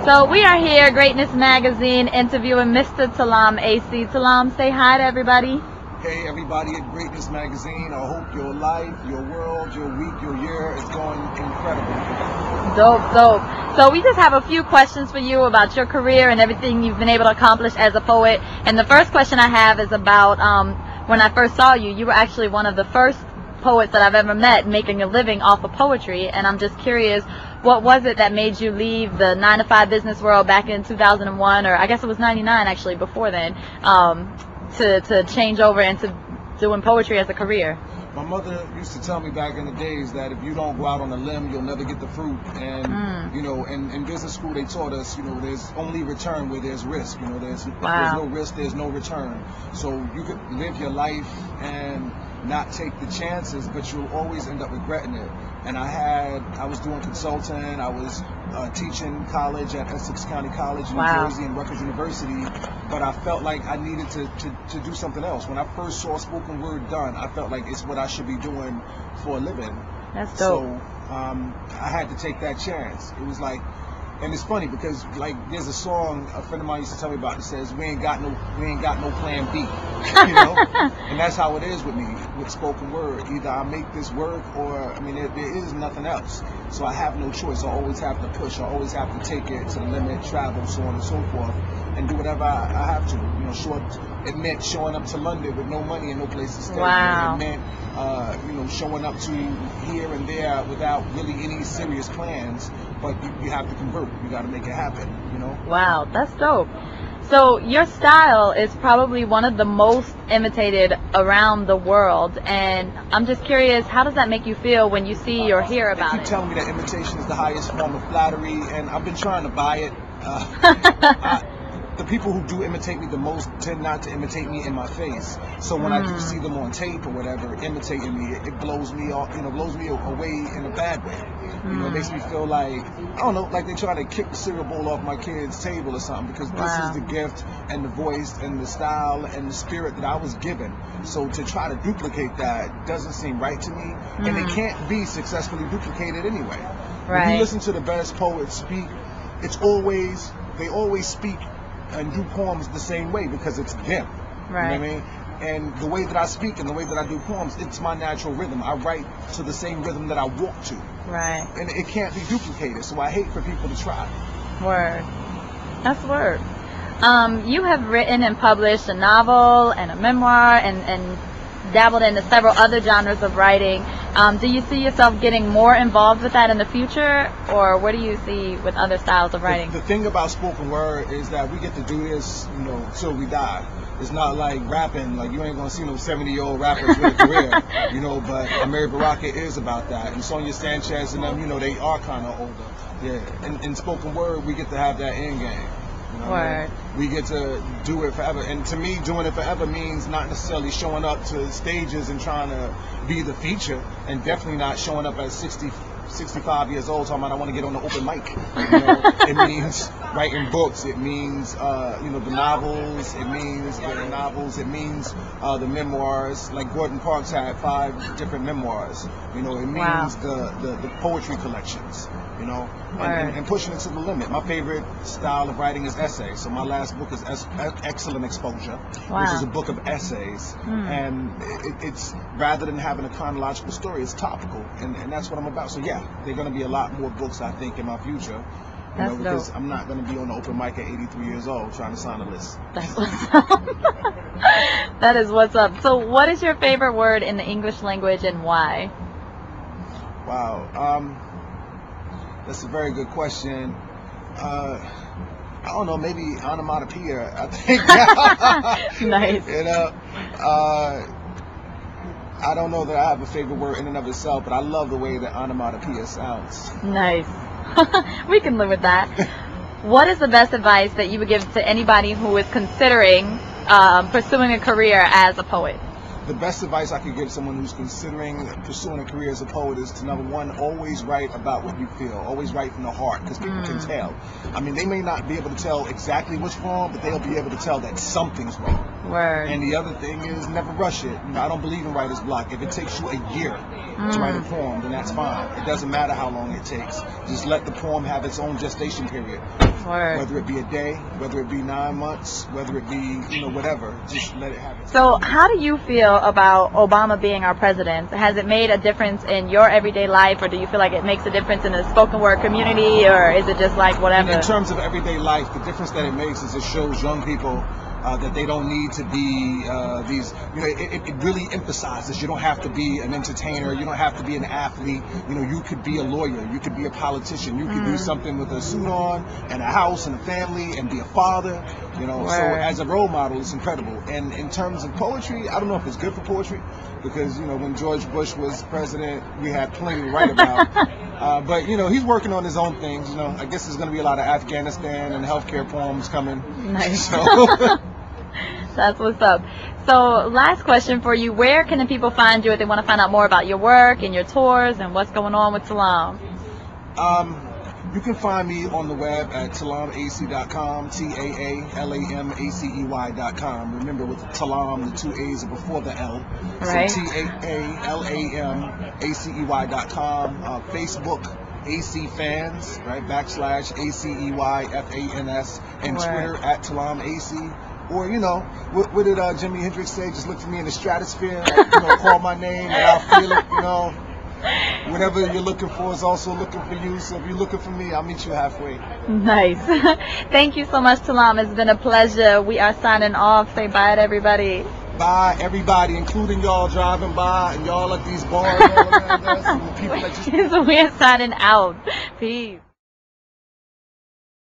So we are here, Greatness Magazine, interviewing Mr. Taalam, Acey. Taalam, say hi to everybody. Hey everybody at Greatness Magazine. I hope your life, your world, your week, your year is going incredible. Dope. So we just have a few questions for you about your career and everything you've been able to accomplish as a poet. And the first question I have is about when I first saw you. You were actually one of the first poets that I've ever met making a living off of poetry. And I'm just curious, what was it that made you leave the 9-to-5 business world back in 2001, or I guess it was 99 actually, before then, to change over into doing poetry as a career? My mother used to tell me back in the days that if you don't go out on a limb, you'll never get the fruit. And you know, in business school they taught us, you know, there's only return where there's risk. You know, there's no risk, there's no return. So you could live your life and not take the chances, but you'll always end up regretting it. And I was doing consulting, I was teaching college at Essex County College in New Jersey and Rutgers University, but I felt like I needed to do something else. When I first saw spoken word done, I felt like it's what I should be doing for a living. That's dope. So I had to take that chance. It was like, and it's funny because like there's a song a friend of mine used to tell me about that says we ain't got no plan B, you know, and that's how it is with me with spoken word. Either I make this work or I mean there is nothing else. So I have no choice. I always have to push. I always have to take it to the limit, travel, so on and so forth, and do whatever I have to. You know, it meant showing up to London with no money and no place to stay. Wow. It meant you know, showing up to here and there without really any serious plans. But you have to convert. You got to make it happen, you know? Wow, that's dope. So your style is probably one of the most imitated around the world, and I'm just curious, how does that make you feel when you see or hear about They keep it? telling me that imitation is the highest form of flattery, and I've been trying to buy it. The people who do imitate me the most tend not to imitate me in my face. So when I do see them on tape or whatever imitating me, it blows me off, you know, blows me away in a bad way. You know, it makes me feel like, I don't know, like they try to kick the cereal bowl off my kid's table or something, because this is the gift and the voice and the style and the spirit that I was given. So to try to duplicate that doesn't seem right to me, and it can't be successfully duplicated anyway. When you listen to the best poets speak, they always speak and do poems the same way because it's them. You know what I mean? And the way that I speak and the way that I do poems, it's my natural rhythm. I write to the same rhythm that I walk to. Right. And it can't be duplicated, so I hate for people to try. Word. That's word. You have written and published a novel and a memoir and dabbled into several other genres of writing. Do you see yourself getting more involved with that in the future, or what do you see with other styles of writing? The thing about spoken word is that we get to do this, you know, till we die. It's not like rapping, like you ain't gonna see no 70-year-old rappers with a career, you know, but Mary Baraka is about that, and Sonia Sanchez and them, you know, they are kind of older. Yeah, in spoken word, we get to have that end game. You know, Word. We get to do it forever, and to me, doing it forever means not necessarily showing up to stages and trying to be the feature, and definitely not showing up at 65 years old talking about I want to get on the open mic. You know, it means writing books. It means you know, the novels. It means the memoirs. Like Gordon Parks had 5 different memoirs. You know, it means the poetry collections. You know, and pushing it to the limit. My favorite style of writing is essay. So my last book is Excellent Exposure, which is a book of essays. And it's rather than having a chronological story, it's topical, and that's what I'm about. So yeah, there are going to be a lot more books, I think, in my future. You know, because I'm not going to be on the open mic at 83 years old trying to sign a list. That's what's up. That is what's up. So what is your favorite word in the English language and why? Wow. That's a very good question. I don't know, maybe onomatopoeia, I think. Nice. You know, I don't know that I have a favorite word in and of itself, but I love the way that onomatopoeia sounds. Nice. We can live with that. What is the best advice that you would give to anybody who is considering pursuing a career as a poet? The best advice I could give someone who's considering pursuing a career as a poet is to, number one, always write about what you feel. Always write from the heart, because people can tell. I mean, they may not be able to tell exactly what's wrong, but they'll be able to tell that something's wrong. Word. And the other thing is never rush it. You know, I don't believe in writer's block. If it takes you a year to write a poem, then that's fine. It doesn't matter how long it takes. Just let the poem have its own gestation period. Word. Whether it be a day, whether it be 9 months, whether it be, whatever. Just let it have its So how do you feel about Obama being our president? Has it made a difference in your everyday life, or do you feel like it makes a difference in the spoken word community, or is it just like whatever? In terms of everyday life, the difference that it makes is it shows young people that they don't need to be these, it really emphasizes you don't have to be an entertainer, you don't have to be an athlete, you could be a lawyer, you could be a politician, you could do something with a suit on and a house and a family and be a father, so as a role model it's incredible. And in terms of poetry, I don't know if it's good for poetry, because when George Bush was president we had plenty to write about. But he's working on his own things. I guess there's going to be a lot of Afghanistan and healthcare poems coming. Nice. So. That's what's up. So last question for you. Where can the people find you if they want to find out more about your work and your tours and what's going on with Taalam? You can find me on the web at taalamacey.com, TAALAMACEY.com. Remember, with Taalam, the 2 A's are before the L. Right. So TAALAMACEY.com. Facebook, AC Fans, right? / ACEYFANS. And Twitter at Taalam Acey. Or, what did Jimi Hendrix say? Just look for me in the stratosphere, call my name and I'll feel it, Whatever you're looking for is also looking for you. So if you're looking for me, I'll meet you halfway. Nice. Thank you so much, Taalam. It's been a pleasure. We are signing off. Say bye to everybody. Bye, everybody, including y'all driving by and y'all at these bars all around us and the people that just... So we are signing out. Peace.